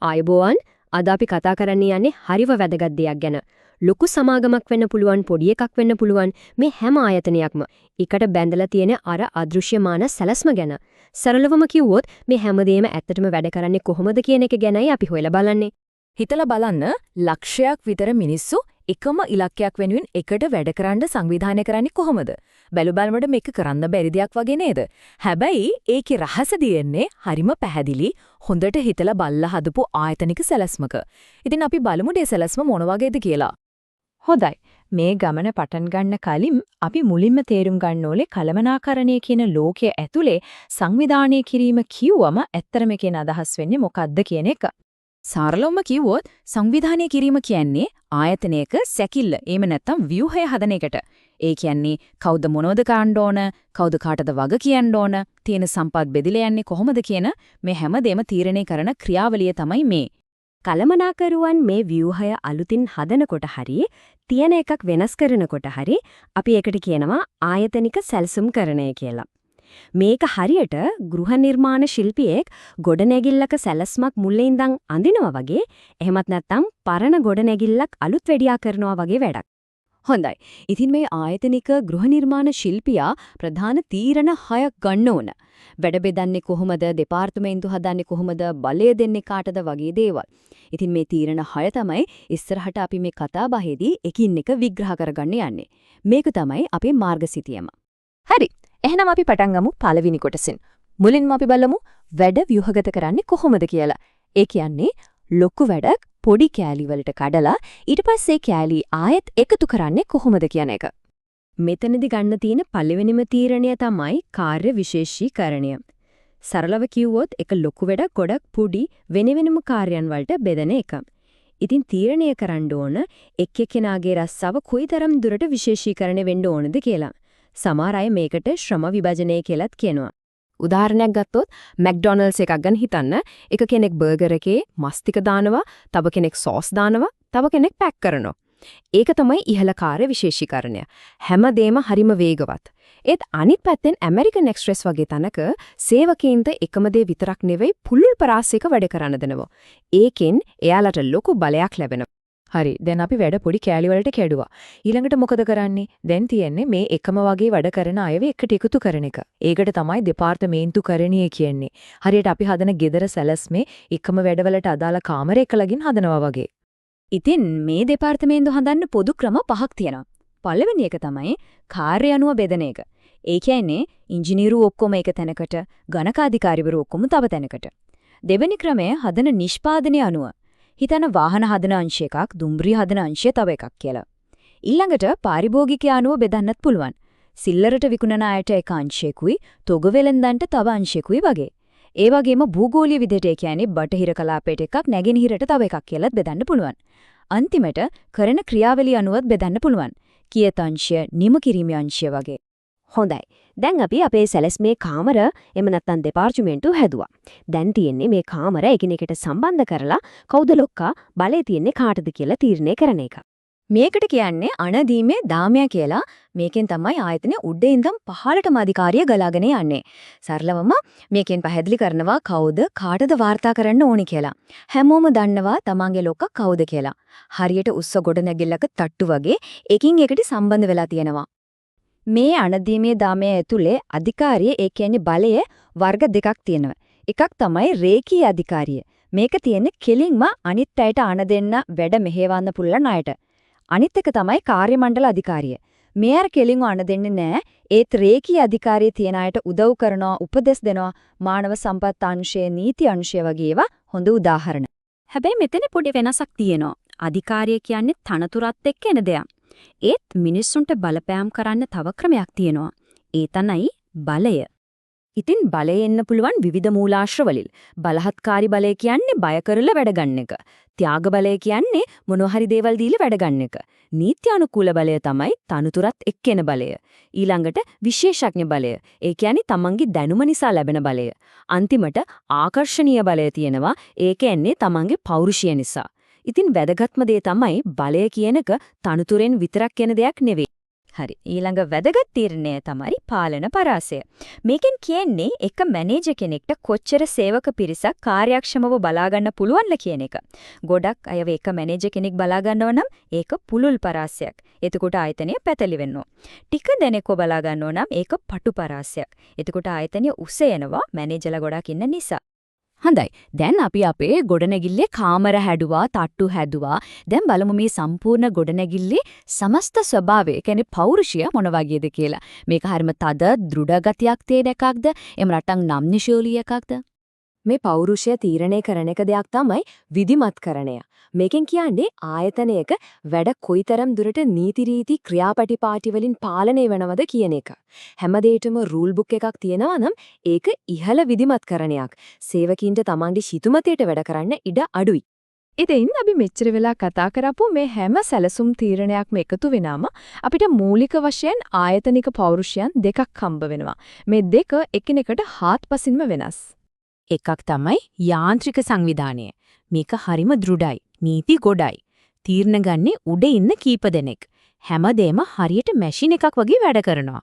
ආයුබෝවන් අද අපි කතා කරන්න යන්නේ හරිව වැදගත් දෙයක් ගැන. ලොකු සමාගමක් වෙන්න පුළුවන් පොඩි එකක් වෙන්න පුළුවන් මේ හැම ආයතනයක්ම එකට බැඳලා තියෙන අර අදෘශ්‍යමාන සැලැස්ම ගැන. සරලවම කිව්වොත් මේ හැමදේම ඇත්තටම වැඩ කරන්නේ කොහොමද කියන එක ගැනයි අපි හොයලා බලන්නේ. හිතලා බලන්න ලක්ෂයක් විතර මිනිස්සු එකම ඉලක්කයක් වෙනුවෙන් එකට වැඩ කරන්න සංවිධානය කරන්නේ කොහොමද? බැලු බලමඩ මේක කරන්න බැරි දෙයක් වගේ නේද? හැබැයි ඒකේ රහස දෙන්නේ හරිම පැහැදිලි හොඳට හිතලා බලලා හදපු ආයතනික සැලැස්මක. ඉතින් අපි බලමු මේ සැලැස්ම මොන වගේද කියලා. හොඳයි. මේ ගමන පටන් ගන්න කලින් අපි මුලින්ම තේරුම් ගන්න ඕලේ කලමනාකරණය කියන ලෝකයේ ඇතුලේ සංවිධානය කිරීම කිව්වම ඇත්තටම කියන අදහස් වෙන්නේ මොකක්ද කියන එක. සරලවම කිව්වොත් සංවිධානය කිරීම කියන්නේ ආයතනයක සැකිල්ල එහෙම නැත්නම් ව්‍යුහය හදන එකට. ඒ කියන්නේ කවුද මොනවද කරන්න ඕන, කවුද කාටද වග කියන්න ඕන, තියෙන සම්පත් බෙදිලා යන්නේ කොහොමද කියන මේ හැමදේම තීරණය කරන ක්‍රියාවලිය තමයි මේ. කලමනාකරුවන් මේ ව්‍යුහය අලුතින් හදනකොට හරි තියෙන එකක් වෙනස් කරනකොට හරි අපි ඒකට කියනවා ආයතනික සැලසුම්කරණය කියලා. මේක හරියට ගෘහ නිර්මාණ ශිල්පියෙක් ගොඩනැගිල්ලක සැලැස්මක් මුලින් ඉඳන් අඳිනවා වගේ එහෙමත් නැත්නම් පරණ ගොඩනැගිල්ලක් අලුත් වැඩියා කරනවා වගේ වැඩක්. හොඳයි. ඉතින් මේ ආයතනික ගෘහ නිර්මාණ ශිල්පියා ප්‍රධාන තීරණ 6ක් ගන්න ඕන. වැඩ බෙදන්නේ කොහොමද, දෙපාර්තමේන්තු හදන්නේ කොහොමද, බලය දෙන්නේ කාටද වගේ දේවල්. ඉතින් මේ තීරණ 6 තමයි ඉස්සරහට අපි මේ කතා බහේදී එකින් එක විග්‍රහ කරගන්න යන්නේ. මේක තමයි අපේ මාර්ගසිතියම. හරි. එහෙනම් අපි පටන් ගමු පළවෙනි කොටසෙන්. මුලින්ම අපි බලමු වැඩ ව්‍යුහගත කරන්නේ කොහොමද කියලා. ඒ කියන්නේ ලොකු වැඩක් පොඩි කෑලි වලට කඩලා ඊට පස්සේ කෑලි ආයෙත් එකතු කරන්නේ කොහොමද කියන එක. මෙතනදී ගන්න තියෙන පළවෙනිම තීරණය තමයි කාර්ය විශේෂීකරණය. සරලව කිව්වොත් එක ලොකු වැඩක් ගොඩක් පොඩි වෙන කාර්යයන් වලට බෙදෙන එක. ඉතින් තීරණය කරන්න ඕන එක් එක්කෙනාගේ රස්සාව කොයිතරම් දුරට විශේෂීකරණය වෙන්න ඕනද කියලා. සමහර අය මේකට ශ්‍රම විභජනය කියලාත් කියනවා. උදාහරණයක් ගත්තොත් මැක්ඩොනල්ඩ්ස් එකක් ගැන හිතන්න. එක කෙනෙක් බර්ගර් එකේ මස් ටික දානවා, තව කෙනෙක් සෝස් දානවා, තව කෙනෙක් පැක් කරනවා. ඒක තමයි ඉහළ කාර්ය විශේෂීකරණය. හැමදේම හරිම වේගවත්. ඒත් අනිත් පැත්තෙන් ඇමරිකන් එක්ස්ප්‍රෙස් වගේ තැනක සේවකයින්ට එකම දේ විතරක් නෙවෙයි පුළුල් පරාසයක වැඩ කරන්න දෙනවා. ඒකෙන් එයාලට ලොකු බලයක් ලැබෙනවා. හරි. දැන් අපි වැඩ පොඩි කෑලි වලට කැඩුවා. ඊළඟට මොකද කරන්නේ? දැන් තියෙන්නේ මේ එකම වගේ වැඩ කරන අයව එකට එකතු කරන එක. ඒකට තමයි දෙපාර්තමේන්තු කරණිය කියන්නේ. හරියට අපි හදන ගෙදර සැලැස්මේ එකම වැඩවලට අදාළ කාමරයක ලගින් හදනවා වගේ. ඉතින් මේ දෙපාර්තමේන්තු හදන්න පොදු ක්‍රම 5ක් තියෙනවා. පළවෙනි එක තමයි කාර්ය අනුව බෙදෙන එක. ඒ කියන්නේ ඉංජිනේරු ඔක්කොම එක තැනකට, ගණකාධිකාරිවරු ඔක්කොම තව තැනකට. දෙවෙනි ක්‍රමය හදන නිෂ්පාදනය අනුව. හිතන වාහන හදන අංශ එකක්, දුම්රිය හදන අංශය තව එකක් කියලා. ඊළඟට පාරිභෝගිකය අනුව බෙදන්නත් පුළුවන්. සිල්ලරට විකුණන අයට එක අංශයකුයි, තොග වෙලෙන්දන්ට තව අංශයකුයි වගේ. ඒ වගේම භූගෝලීය විදිහට ඒ කියන්නේ බටහිර කලාපයට එකක්, නැගෙනහිරට තව එකක් කියලාත් බෙදන්න පුළුවන්. අන්තිමට කරන ක්‍රියාවලිය අනුවත් බෙදන්න පුළුවන්. කියත අංශය, නිම කිරීමේ අංශය වගේ. හොඳයි. දැන් අපි අපේ සැලැස්මේ කාමර එම නැත්නම් දෙපාර්තමේන්තු හැදුවා. දැන් තියෙන්නේ මේ කාමර එකිනෙකට සම්බන්ධ කරලා කවුද ලොක්කා බලය තියන්නේ කාටද කියලා තීරණය කරන එක. මේකට කියන්නේ අණදීමේ දාමය කියලා. මේකෙන් තමයි ආයතනයේ උඩින් ඉඳන් පහළටම අධිකාරිය ගලාගෙන යන්නේ. සරලවම මේකෙන් පැහැදිලි කරනවා කවුද කාටද වාර්තා කරන්න ඕනි කියලා. හැමෝම දන්නවා තමන්ගේ ලොක්කා කවුද කියලා. හරියට උස්ස ගොඩ නැගිල්ලක තට්ටු වගේ එකින් එකට සම්බන්ධ වෙලා තියෙනවා. මේ අණදීමේ දාමය ඇතුලේ අධිකාරිය ඒ කියන්නේ බලය වර්ග දෙකක් තියෙනවා. එකක් තමයි රේඛීය අධිකාරිය. මේක තියෙන්නේ කෙලින්ම අනිත් අයට අණ දෙන්න වැඩ මෙහෙවන්න පුළුවන් අයට. අනිත් එක තමයි කාර්ය මණ්ඩල අධිකාරිය. මේ අර කෙලින්ව අණ දෙන්නේ නැහැ. ඒත් රේඛීය අධිකාරිය තියන අයට උදව් කරනවා, උපදෙස් දෙනවා, මානව සම්පත් අංශය, නීති අංශය වගේ ඒවා හොඳ උදාහරණ. හැබැයි මෙතන පොඩි වෙනසක් තියෙනවා. අධිකාරිය කියන්නේ තනතුරත් එක්ක එන දෙයක්. ඒත් මිනිස්සුන්ට බලපෑම් කරන්න තව ක්‍රමයක් තියෙනවා. ඒ තමයි බලය. ඉතින් බලය එන්න පුළුවන් විවිධ මූලාශ්‍ර වලින්. බලහත්කාරී බලය කියන්නේ බය කරලා වැඩ ගන්න එක. ත්‍යාග බලය කියන්නේ මොනවා හරි දේවල් දීලා වැඩ ගන්න එක. නීත්‍යානුකූල බලය තමයි තනතුරත් එක්කෙන බලය. ඊළඟට විශේෂඥ බලය. ඒ කියන්නේ තමන්ගේ දැනුම නිසා ලැබෙන බලය. අන්තිමට ආකර්ෂණීය බලය තියෙනවා. ඒක එන්නේ තමන්ගේ පෞරුෂය නිසා. ඉතින් වැදගත්ම දේ තමයි බලය කියන එක තනතුරෙන් විතරක් එන දෙයක් නෙවෙයි. හරි. ඊළඟ වැදගත් තීරණය තමයි පාලන පරාසය. මේකෙන් කියන්නේ එක මැනේජර් කෙනෙක්ට කොච්චර සේවක පිරිසක් කාර්යක්ෂමව බලා ගන්න පුළුවන්ද කියන එක. ගොඩක් අයව එක මැනේජර් කෙනෙක් බලා ගන්නව නම් ඒක පුළුල් පරාසයක්. එතකොට ආයතනය පැතලි වෙනවා. ටික දෙනෙක්ව බලා ගන්නව නම් ඒක පටු පරාසයක්. එතකොට ආයතනය උස යනවා මැනේජර්ලා ගොඩක් ඉන්න නිසා. හොඳයි. දැන් අපි අපේ ගොඩනැගිල්ලේ කාමර හැදුවා, තට්ටු හැදුවා. දැන් බලමු මේ සම්පූර්ණ ගොඩනැගිල්ලේ සමස්ත ස්වභාවය, කියන්නේ පෞරුෂය මොන වගේද කියලා. මේක හරිම තද, දෘඪ ගතියක් තියෙන එකක්ද? එහෙම නැත්නම් නම්නිශෝලී එකක්ද? මේ පෞරුෂය තීරණය කරන එක දෙයක් තමයි විධිමත්කරණය. මේකෙන් කියන්නේ ආයතනයක වැඩ කොයිතරම් දුරට නීති රීති ක්‍රියාපටිපාටි වලින් පාලනය වෙනවද කියන එක. හැමදේටම රූල් බුක් එකක් තියෙනවා නම් ඒක ඉහළ විධිමත්කරණයක්. සේවකීන්ට තමන්ගේ හිතුමතේට වැඩ කරන්න ඉඩ අඩුයි. ඉතින් අපි මෙච්චර වෙලා කතා කරපු මේ හැම සැලසුම් තීරණයක්ම එකතු වෙනාම අපිට මූලික වශයෙන් ආයතනික පෞරුෂයන් දෙකක් හම්බ වෙනවා. මේ දෙක එකිනෙකට හාත්පසින්ම වෙනස්. එකක් තමයි යාන්ත්‍රික සංවිධානය. මේක හරිම දෘಢයි. නීති ගොඩයි. තීරණ ගන්නේ උඩ ඉන්න කීප දෙනෙක්. හැමදේම හරියට මැෂින් එකක් වගේ වැඩ කරනවා.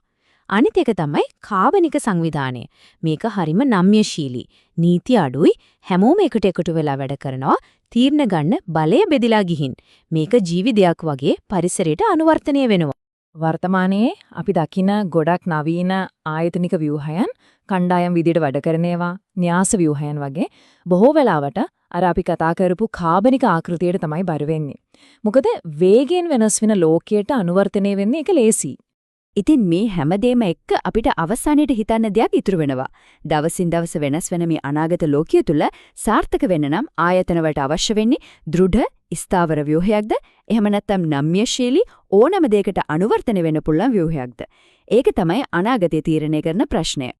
අනිත් එක තමයි කාබනික සංවිධානය. මේක හරිම නම්‍යශීලී. නීති අඩුයි. හැමෝම එකට එකතු වෙලා වැඩ කරනවා. තීරණ ගන්න බලය බෙදලා ගිහින්. මේක ජීවිතයක් වගේ පරිසරයට අනුවර්තනය වෙනවා. වර්තමානයේ අපි දකින ගොඩක් නවීන ආයතනික ව්‍යුහයන් කණ්ඩායම් විදියට වැඩ කරන ඒවා න්‍යාස ව්‍යුහයන් වගේ බොහෝ වෙලාවට අර අපි කතා කරපු කාබනික ආකෘතියට තමයි බර වෙන්නේ. මොකද වේගයෙන් වෙනස් වෙන ලෝකයට අනුවර්තනය වෙන්නේ ඒක ලේසි. ඉතින් මේ හැමදේම එක්ක අපිට අවසානයේට හිතන්න දෙයක් ඉතුරු වෙනවා. දවසින් දවස වෙනස් වෙන මේ අනාගත ලෝකයේ තුල සාර්ථක වෙන්න නම් ආයතන වලට අවශ්‍ය වෙන්නේ දෘಢ, ස්ථාවර ව්‍යුහයක්ද? එහෙම නැත්නම් නම්‍යශීලී ඕනම දෙයකට අනුවර්තන වෙන්න පුළුවන් ව්‍යුහයක්ද? ඒක තමයි අනාගතය තීරණය කරන ප්‍රශ්නය.